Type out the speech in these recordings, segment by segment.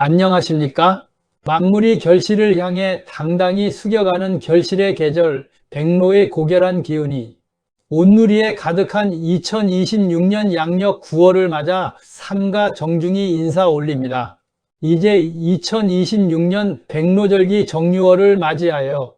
안녕하십니까? 만물이 결실을 향해 당당히 숙여가는 결실의 계절, 백로의 고결한 기운이 온누리에 가득한 2026년 양력 9월을 맞아 삼가 정중히 인사 올립니다. 이제 2026년 백로절기 정유월을 맞이하여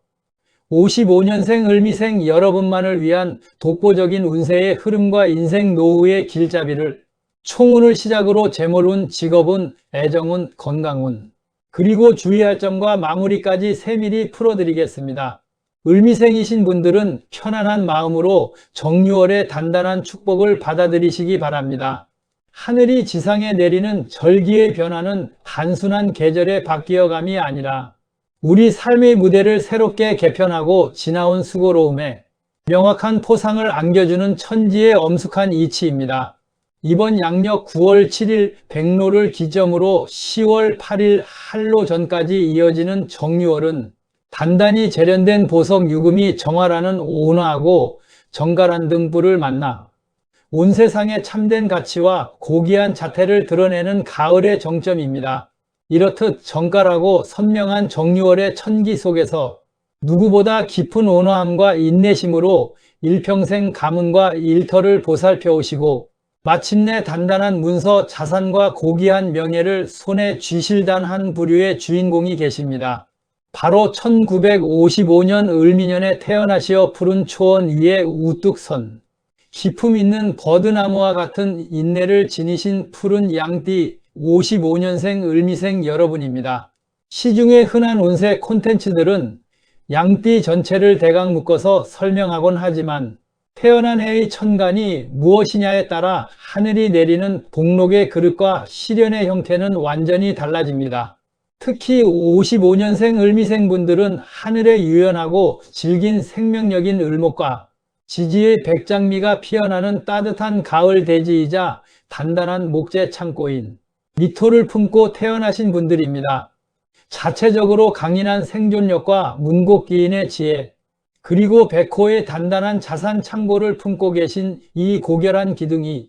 55년생 을미생 여러분만을 위한 독보적인 운세의 흐름과 인생 노후의 길잡이를 총운을 시작으로 재물운, 직업운, 애정운, 건강운, 그리고 주의할 점과 마무리까지 세밀히 풀어드리겠습니다. 을미생이신 분들은 편안한 마음으로 정유월의 단단한 축복을 받아들이시기 바랍니다. 하늘이 지상에 내리는 절기의 변화는 단순한 계절의 바뀌어감이 아니라 우리 삶의 무대를 새롭게 개편하고 지나온 수고로움에 명확한 포상을 안겨주는 천지의 엄숙한 이치입니다. 이번 양력 9월 7일 백로를 기점으로 10월 8일 한로 전까지 이어지는 정유월은 단단히 재련된 보석 유금이 정화라는 온화하고 정갈한 등불을 만나 온 세상의 참된 가치와 고귀한 자태를 드러내는 가을의 정점입니다. 이렇듯 정갈하고 선명한 정유월의 천기 속에서 누구보다 깊은 온화함과 인내심으로 일평생 가문과 일터를 보살펴 오시고 마침내 단단한 문서, 자산과 고귀한 명예를 손에 쥐실단 한 부류의 주인공이 계십니다. 바로 1955년 을미년에 태어나시어 푸른 초원 위에 우뚝 선 기품 있는 버드나무와 같은 인내를 지니신 푸른 양띠 55년생 을미생 여러분입니다. 시중에 흔한 운세 콘텐츠들은 양띠 전체를 대강 묶어서 설명하곤 하지만 태어난 해의 천간이 무엇이냐에 따라 하늘이 내리는 복록의 그릇과 시련의 형태는 완전히 달라집니다. 특히 55년생 을미생 분들은 하늘의 유연하고 질긴 생명력인 을목과 지지의 백장미가 피어나는 따뜻한 가을 대지이자 단단한 목재 창고인 미토를 품고 태어나신 분들입니다. 자체적으로 강인한 생존력과 문곡기인의 지혜, 그리고 백호의 단단한 자산 창고를 품고 계신 이 고결한 기둥이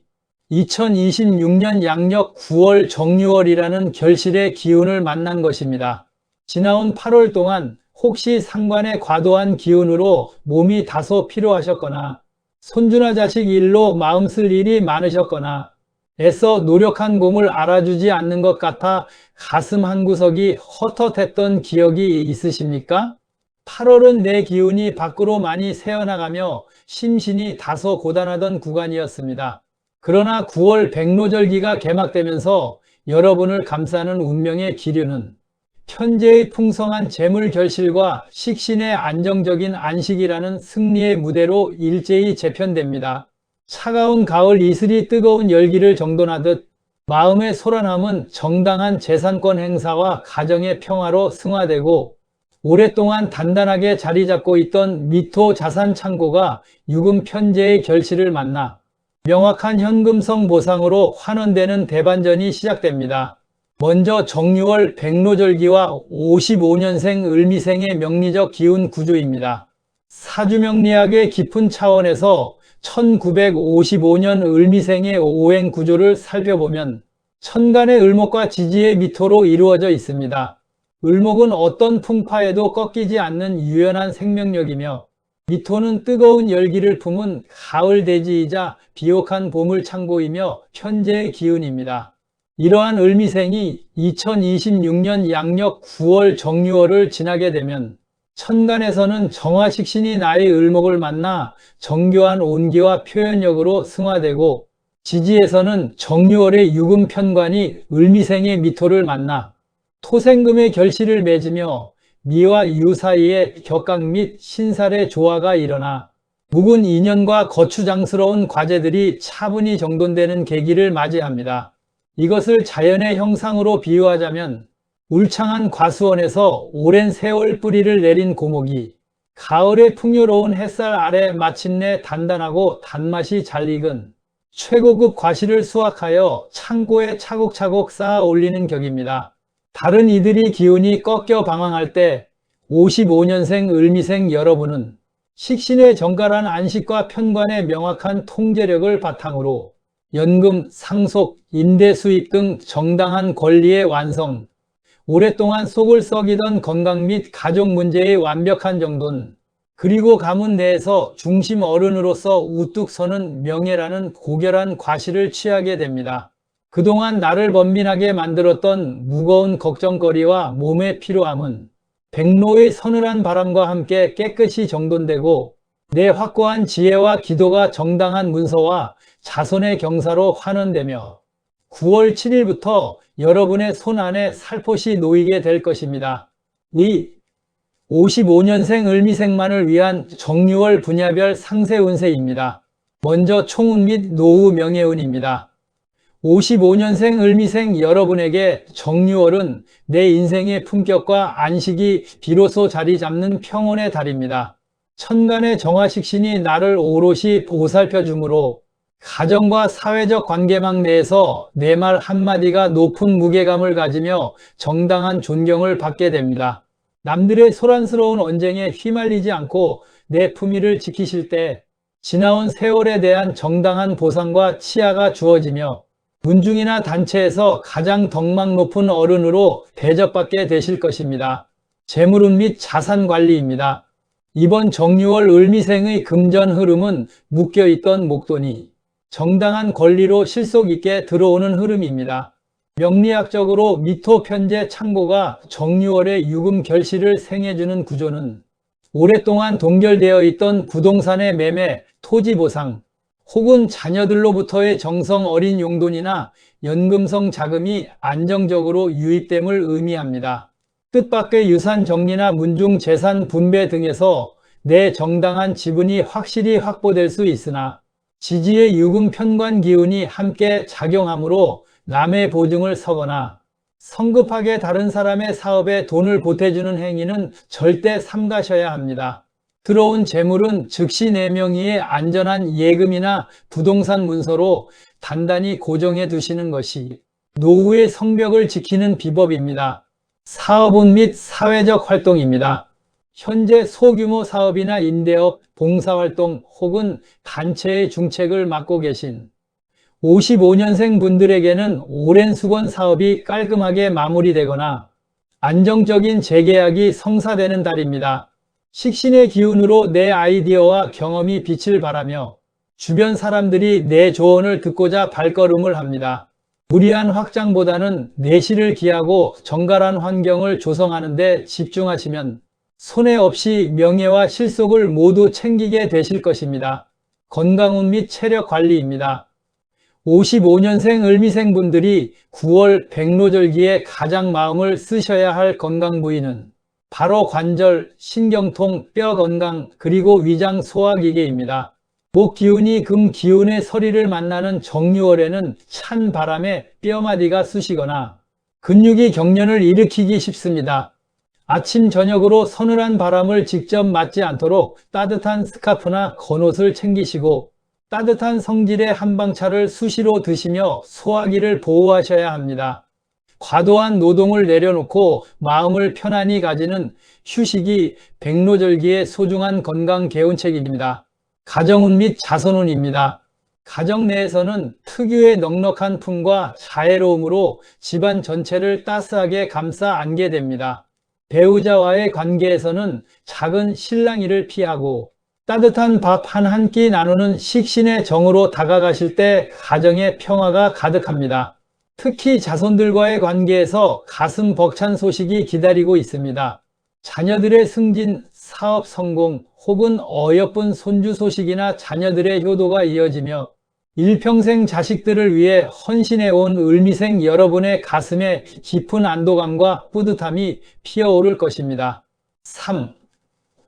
2026년 양력 9월 정유월이라는 결실의 기운을 만난 것입니다. 지나온 8월 동안 혹시 상관의 과도한 기운으로 몸이 다소 피로하셨거나 손주나 자식 일로 마음 쓸 일이 많으셨거나 애써 노력한 공을 알아주지 않는 것 같아 가슴 한구석이 헛헛했던 기억이 있으십니까? 8월은 내 기운이 밖으로 많이 새어나가며 심신이 다소 고단하던 구간이었습니다. 그러나 9월 백로절기가 개막되면서 여러분을 감싸는 운명의 기류는 현재의 풍성한 재물 결실과 식신의 안정적인 안식이라는 승리의 무대로 일제히 재편됩니다. 차가운 가을 이슬이 뜨거운 열기를 정돈하듯 마음의 소란함은 정당한 재산권 행사와 가정의 평화로 승화되고 오랫동안 단단하게 자리 잡고 있던 미토 자산 창고가 유금 편제의 결실을 만나 명확한 현금성 보상으로 환원되는 대반전이 시작됩니다. 먼저 정유월 백로절기와 55년생 을미생의 명리적 기운 구조입니다. 사주명리학의 깊은 차원에서 1955년 을미생의 오행 구조를 살펴보면 천간의 을목과 지지의 미토로 이루어져 있습니다. 을목은 어떤 풍파에도 꺾이지 않는 유연한 생명력이며 미토는 뜨거운 열기를 품은 가을 대지이자 비옥한 보물 창고이며 편재의 기운입니다. 이러한 을미생이 2026년 양력 9월 정유월을 지나게 되면 천간에서는 정화식신이 나의 을목을 만나 정교한 온기와 표현력으로 승화되고 지지에서는 정유월의 유금 편관이 을미생의 미토를 만나 토생금의 결실을 맺으며 미와 유 사이에 격각 및 신살의 조화가 일어나 묵은 인연과 거추장스러운 과제들이 차분히 정돈되는 계기를 맞이합니다. 이것을 자연의 형상으로 비유하자면 울창한 과수원에서 오랜 세월 뿌리를 내린 고목이 가을의 풍요로운 햇살 아래 마침내 단단하고 단맛이 잘 익은 최고급 과실을 수확하여 창고에 차곡차곡 쌓아 올리는 격입니다. 다른 이들이 기운이 꺾여 방황할 때 55년생 을미생 여러분은 식신의 정갈한 안식과 편관의 명확한 통제력을 바탕으로 연금, 상속, 임대 수입 등 정당한 권리의 완성, 오랫동안 속을 썩이던 건강 및 가족 문제의 완벽한 정돈, 그리고 가문 내에서 중심 어른으로서 우뚝 서는 명예라는 고결한 과실을 취하게 됩니다. 그동안 나를 번민하게 만들었던 무거운 걱정거리와 몸의 피로함은 백로의 서늘한 바람과 함께 깨끗이 정돈되고 내 확고한 지혜와 기도가 정당한 문서와 자손의 경사로 환원되며 9월 7일부터 여러분의 손 안에 살포시 놓이게 될 것입니다. 이 55년생 을미생만을 위한 정유월 분야별 상세 운세입니다. 먼저 총운 및 노후 명예운입니다. 55년생 을미생 여러분에게 정유월은 내 인생의 품격과 안식이 비로소 자리 잡는 평온의 달입니다. 천간의 정화식신이 나를 오롯이 보살펴 주므로 가정과 사회적 관계망 내에서 내 말 한마디가 높은 무게감을 가지며 정당한 존경을 받게 됩니다. 남들의 소란스러운 언쟁에 휘말리지 않고 내 품위를 지키실 때 지나온 세월에 대한 정당한 보상과 치하가 주어지며 문중이나 단체에서 가장 덕망 높은 어른으로 대접받게 되실 것입니다. 재물운 및 자산 관리입니다. 이번 정유월 을미생의 금전 흐름은 묶여있던 목돈이 정당한 권리로 실속 있게 들어오는 흐름입니다. 명리학적으로 미토 편재 창고가 정유월의 유금 결실을 생해주는 구조는 오랫동안 동결되어 있던 부동산의 매매, 토지 보상, 혹은 자녀들로부터의 정성 어린 용돈이나 연금성 자금이 안정적으로 유입됨을 의미합니다. 뜻밖의 유산 정리나 문중 재산 분배 등에서 내 정당한 지분이 확실히 확보될 수 있으나 지지의 유금 편관 기운이 함께 작용하므로 남의 보증을 서거나 성급하게 다른 사람의 사업에 돈을 보태주는 행위는 절대 삼가셔야 합니다. 들어온 재물은 즉시 내 명의의 안전한 예금이나 부동산 문서로 단단히 고정해 두시는 것이 노후의 성벽을 지키는 비법입니다. 사업운 및 사회적 활동입니다. 현재 소규모 사업이나 임대업, 봉사활동 혹은 단체의 중책을 맡고 계신 55년생 분들에게는 오랜 수건 사업이 깔끔하게 마무리되거나 안정적인 재계약이 성사되는 달입니다. 식신의 기운으로 내 아이디어와 경험이 빛을 발하며 주변 사람들이 내 조언을 듣고자 발걸음을 합니다. 무리한 확장보다는 내실을 기하고 정갈한 환경을 조성하는 데 집중하시면 손해 없이 명예와 실속을 모두 챙기게 되실 것입니다. 건강운 및 체력 관리입니다. 55년생 을미생 분들이 9월 백로절기에 가장 마음을 쓰셔야 할 건강 부위는 바로 관절, 신경통, 뼈 건강, 그리고 위장 소화기계입니다. 목 기운이 금 기운의 서리를 만나는 정유월에는 찬 바람에 뼈마디가 쑤시거나 근육이 경련을 일으키기 쉽습니다. 아침 저녁으로 서늘한 바람을 직접 맞지 않도록 따뜻한 스카프나 겉옷을 챙기시고 따뜻한 성질의 한방차를 수시로 드시며 소화기를 보호하셔야 합니다. 과도한 노동을 내려놓고 마음을 편안히 가지는 휴식이 백로절기의 소중한 건강 개운책입니다. 가정운 및 자손운입니다. 가정 내에서는 특유의 넉넉한 품과 자애로움으로 집안 전체를 따스하게 감싸 안게 됩니다. 배우자와의 관계에서는 작은 실랑이를 피하고 따뜻한 밥 한 끼 나누는 식신의 정으로 다가가실 때 가정의 평화가 가득합니다. 특히 자손들과의 관계에서 가슴 벅찬 소식이 기다리고 있습니다. 자녀들의 승진, 사업 성공, 혹은 어여쁜 손주 소식이나 자녀들의 효도가 이어지며 일평생 자식들을 위해 헌신해온 을미생 여러분의 가슴에 깊은 안도감과 뿌듯함이 피어오를 것입니다. 3.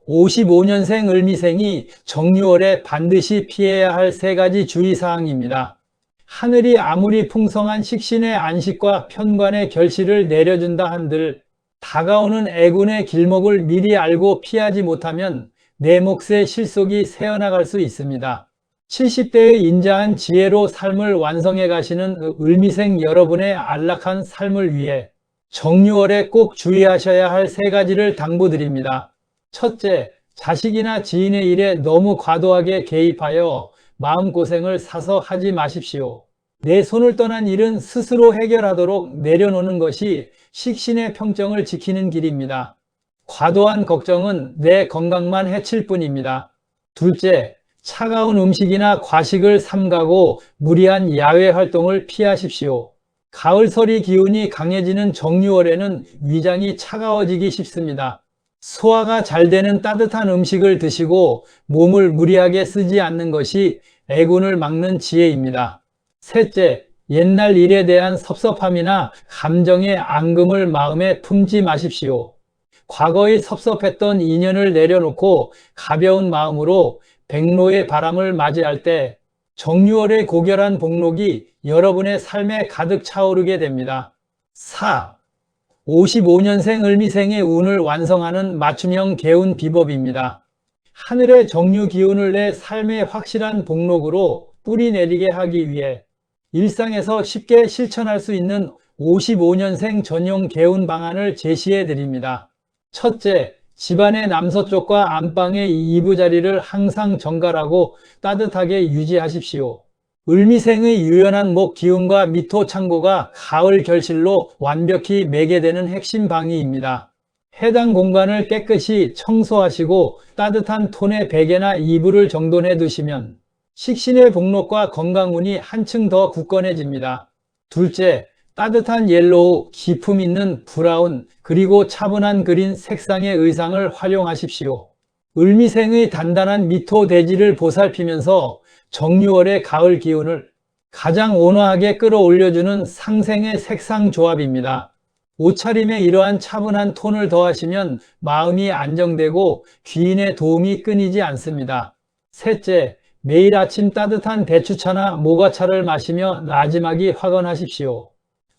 55년생 을미생이 정유월에 반드시 피해야 할 3가지 주의사항입니다. 하늘이 아무리 풍성한 식신의 안식과 편관의 결실을 내려준다 한들 다가오는 애군의 길목을 미리 알고 피하지 못하면 내 몫의 실속이 새어나갈 수 있습니다. 70대의 인자한 지혜로 삶을 완성해 가시는 을미생 여러분의 안락한 삶을 위해 정유월에 꼭 주의하셔야 할 3가지를 당부드립니다. 첫째, 자식이나 지인의 일에 너무 과도하게 개입하여 마음고생을 사서 하지 마십시오. 내 손을 떠난 일은 스스로 해결하도록 내려놓는 것이 식신의 평정을 지키는 길입니다. 과도한 걱정은 내 건강만 해칠 뿐입니다. 둘째, 차가운 음식이나 과식을 삼가고 무리한 야외 활동을 피하십시오. 가을설이 기운이 강해지는 정유월에는 위장이 차가워지기 쉽습니다. 소화가 잘 되는 따뜻한 음식을 드시고 몸을 무리하게 쓰지 않는 것이 애군을 막는 지혜입니다. 셋째, 옛날 일에 대한 섭섭함이나 감정의 앙금을 마음에 품지 마십시오. 과거의 섭섭했던 인연을 내려놓고 가벼운 마음으로 백로의 바람을 맞이할 때 정유월의 고결한 복록이 여러분의 삶에 가득 차오르게 됩니다. 4. 55년생 을미생의 운을 완성하는 맞춤형 개운 비법입니다. 하늘의 정유 기운을 내 삶의 확실한 복록으로 뿌리 내리게 하기 위해 일상에서 쉽게 실천할 수 있는 55년생 전용 개운 방안을 제시해 드립니다. 첫째, 집안의 남서쪽과 안방의 이부자리를 항상 정갈하고 따뜻하게 유지하십시오. 을미생의 유연한 목 기운과 미토 창고가 가을 결실로 완벽히 매개되는 핵심 방위입니다. 해당 공간을 깨끗이 청소하시고 따뜻한 톤의 베개나 이불을 정돈해 두시면 식신의 복록과 건강운이 한층 더 굳건해집니다. 둘째, 따뜻한 옐로우, 기품 있는 브라운, 그리고 차분한 그린 색상의 의상을 활용하십시오. 을미생의 단단한 미토 대지를 보살피면서 정유월의 가을 기운을 가장 온화하게 끌어올려주는 상생의 색상 조합입니다. 옷차림에 이러한 차분한 톤을 더하시면 마음이 안정되고 귀인의 도움이 끊이지 않습니다. 셋째, 매일 아침 따뜻한 대추차나 모과차를 마시며 나지막이 확언하십시오.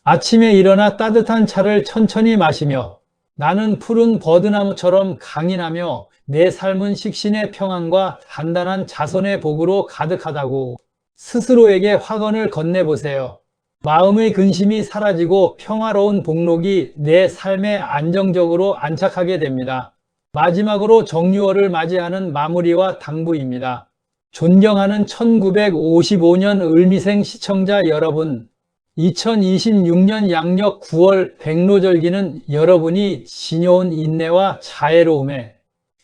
아침에 일어나 따뜻한 차를 천천히 마시며 나는 푸른 버드나무처럼 강인하며 내 삶은 식신의 평안과 단단한 자손의 복으로 가득하다고 스스로에게 확언을 건네보세요. 마음의 근심이 사라지고 평화로운 복록이 내 삶에 안정적으로 안착하게 됩니다. 마지막으로 정유월을 맞이하는 마무리와 당부입니다. 존경하는 1955년 을미생 시청자 여러분, 2026년 양력 9월 백로절기는 여러분이 지녀온 인내와 자애로움에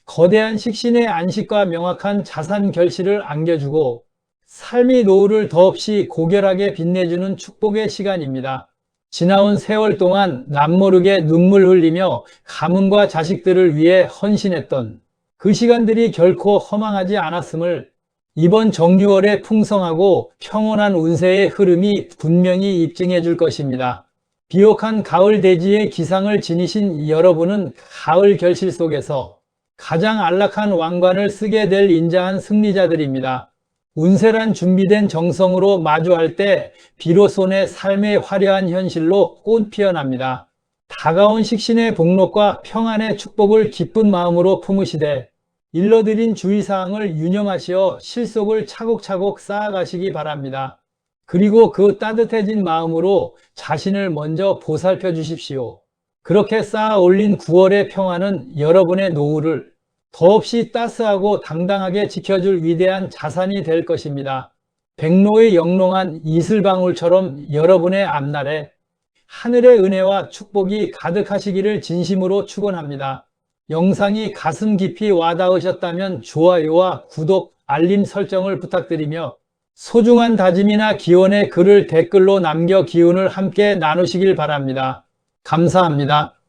거대한 식신의 안식과 명확한 자산 결실을 안겨주고 삶의 노후를 더없이 고결하게 빛내주는 축복의 시간입니다. 지나온 세월 동안 남모르게 눈물 흘리며 가문과 자식들을 위해 헌신했던 그 시간들이 결코 허망하지 않았음을 이번 정유월의 풍성하고 평온한 운세의 흐름이 분명히 입증해 줄 것입니다. 비옥한 가을 대지의 기상을 지니신 여러분은 가을 결실 속에서 가장 안락한 왕관을 쓰게 될 인자한 승리자들입니다. 운세란 준비된 정성으로 마주할 때 비로소 내 삶의 화려한 현실로 꽃 피어납니다. 다가온 식신의 복록과 평안의 축복을 기쁜 마음으로 품으시되 일러드린 주의사항을 유념하시어 실속을 차곡차곡 쌓아가시기 바랍니다. 그리고 그 따뜻해진 마음으로 자신을 먼저 보살펴 주십시오. 그렇게 쌓아 올린 9월의 평화는 여러분의 노후를 더없이 따스하고 당당하게 지켜줄 위대한 자산이 될 것입니다. 백로의 영롱한 이슬방울처럼 여러분의 앞날에 하늘의 은혜와 축복이 가득하시기를 진심으로 축원합니다. 영상이 가슴 깊이 와닿으셨다면 좋아요와 구독, 알림 설정을 부탁드리며 소중한 다짐이나 기원의 글을 댓글로 남겨 기운을 함께 나누시길 바랍니다. 감사합니다.